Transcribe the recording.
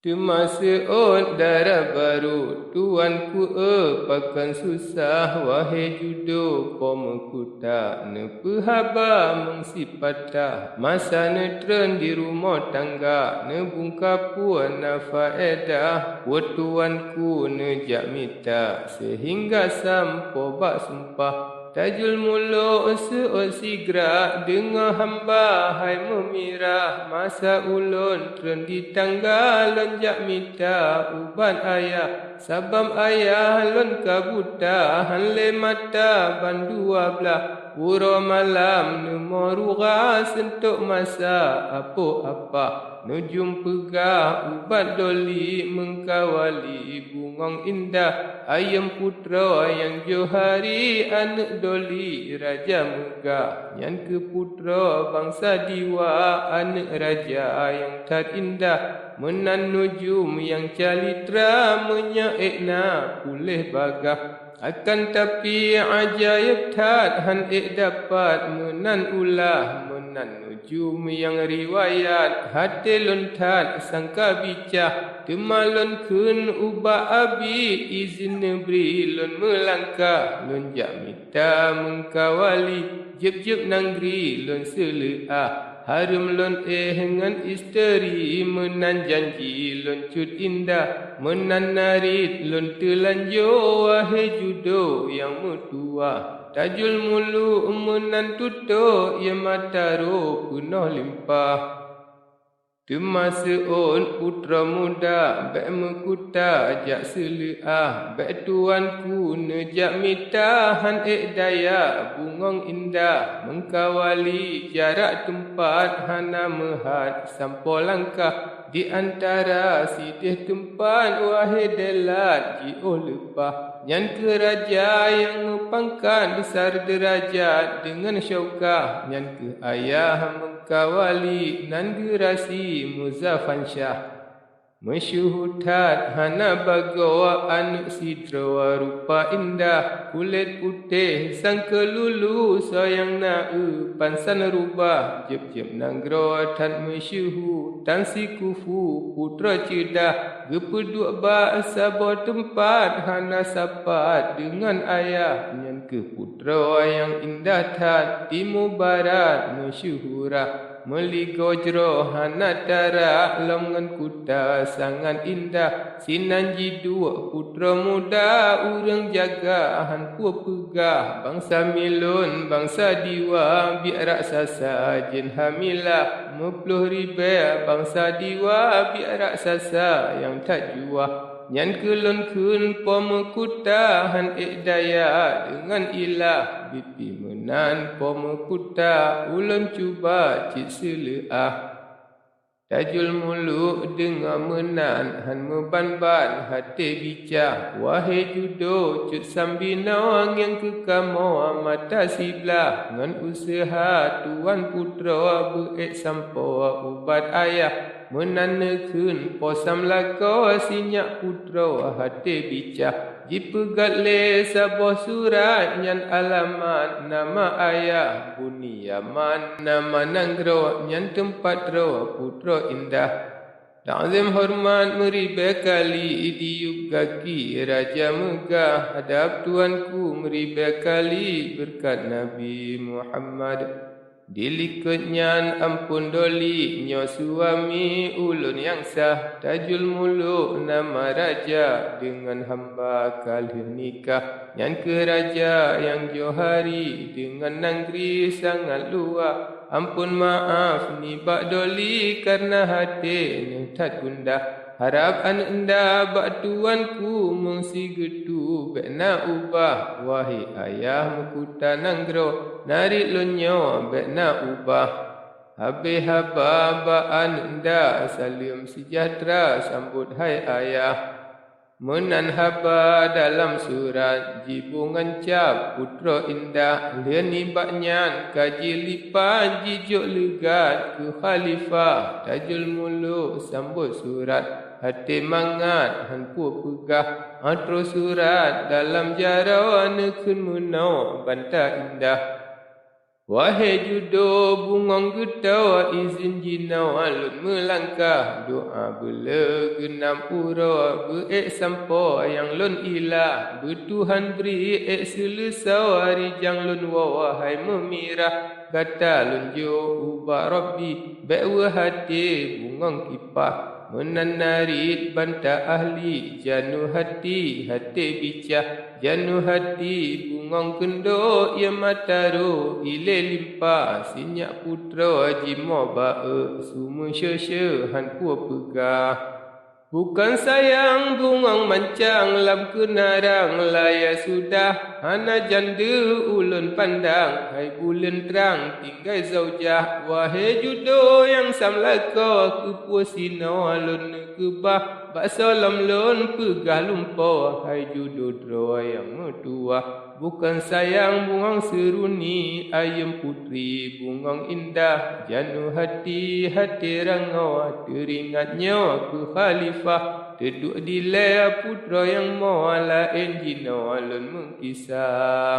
Termasuk darah baru tuanku pakan susah wahai judo pemekuta nepehaba mengsipata masa netren di rumah tangga nebungka puan nafaedah tuanku nejak mita sehingga sampo bak sumpah tajul mulut seosigra dengar hamba hai memirah masa ulun tren di tangga lonjak mita uban ayah sabam ayah lon kabuta hanle mata bandua belah pura malam nemoruga sentuk masa apa-apa nujum pegah ubat doli mengkawali bungong indah ayam putra yang johari anak doli raja megah yang ke putra bangsa diwa anak raja yang tat indah menan nujum yang calitra menyaikna pulih bagah akan tapi ajaib tat han dapat menan ulah menan nujum yang riwayat hati lontat sangka bicah temalon kun ubah abi izin beri lon melangkah lon jak mita mengkawali jeb-jeb nanggri lon seleah harum lon dengan isteri menan janji lon cut indah menan narit lon telanjo wahai judo yang mutua tajul mulu menan tutup ya mataro penuh limpah Termasuk putra muda bek mekuta ajak seleah bek tuanku nejak mita han daya bungong indah mengkawali jarak tempat hana mehat sampo langkah di antara sitih tempat wahai delat jio lepah nyan ke raja yang ngepangkan besar derajat dengan syaukah nyan ke ayah mengkawali nan gerasi Muzaffan Syah Masyuhudat hana bagawa anak sidra rupa indah kulit putih sang kelulu sayang na'u pansan rubah jeb-jeb nanggro tan masyuhu tan si kufu putra cedah gepeduk bahasa bawa tempat hana sapat dengan ayah nyan ke putra yang indah tat timur barat masyuhurah Meligo jero hana tara longan kuda sangat indah sinanji dua putra muda urang jaga han pua pegah bangsa milun bangsa diwa biar raksasa jin hamilah 50,000 bangsa diwa biar raksasa yang tak jua nyan kelon kun pemekuta han daya dengan ilah bipi menan pemekuta ulun cuba cik seleah tajul muluk dengar menan han meban-ban hati bicah wahai judo cut sambina yang kekamo mata siblah ngan usaha tuan putra beek sampo ubat ayah menanekun posam lako sinyak putra hati bicah jipegat le sabah surat nyan alamat nama ayah buni yaman nama nanggro nyan tempat ro putra indah ta'zim hormat meribe kali diuk kaki raja megah hadap tuanku meribe kali berkat Nabi Muhammad Dilikutnya ampun doli nyo suami ulun yang sah tajul muluk nama raja dengan hamba kalih nikah nyan ke raja yang johari dengan nanggri sangat luar ampun maaf ni bak doli karena hati ni tak gundah harap anda bak tuanku mengsi getu bekna ubah wahai ayah mekuta nanggro narik lonyo bekna ubah habis haba ba anda salim sejahtera sambut hai ayah menan haba dalam surat jibungan cap putra indah lian baknyan kaji lipan jijuk legat ke khalifah tajul muluk sambut surat hati mangat hanpu pegah antro surat dalam jarawan kun munau banta indah Wahai judo bungong getawa izin jinau alun melangkah doa bela genam ura beek sampo yang lun ilah bertuhan beri ek selesau hari jang lun wahai memirah kata lun jo ubah rabbi bek hati bungong kipah menanarit banta ahli janu hati bicah janu hati bungong kendo ia mataru ile limpa sinyak putra jimo bae sumu syesye han ku pegah bukan sayang bungong mancang lam kenarang laya sudah hana janda ulun pandang hai bulan terang tinggal zaujah wahai judo yang samlaka kepuasino alun kebah bakso lam lun pegah lumpa hai judo dro yang metua bukan sayang bungong seruni ayam putri bungong indah janu hati rangau teringatnya ke khalifah duduk di lea putra yang mawala enjino alun mengkisah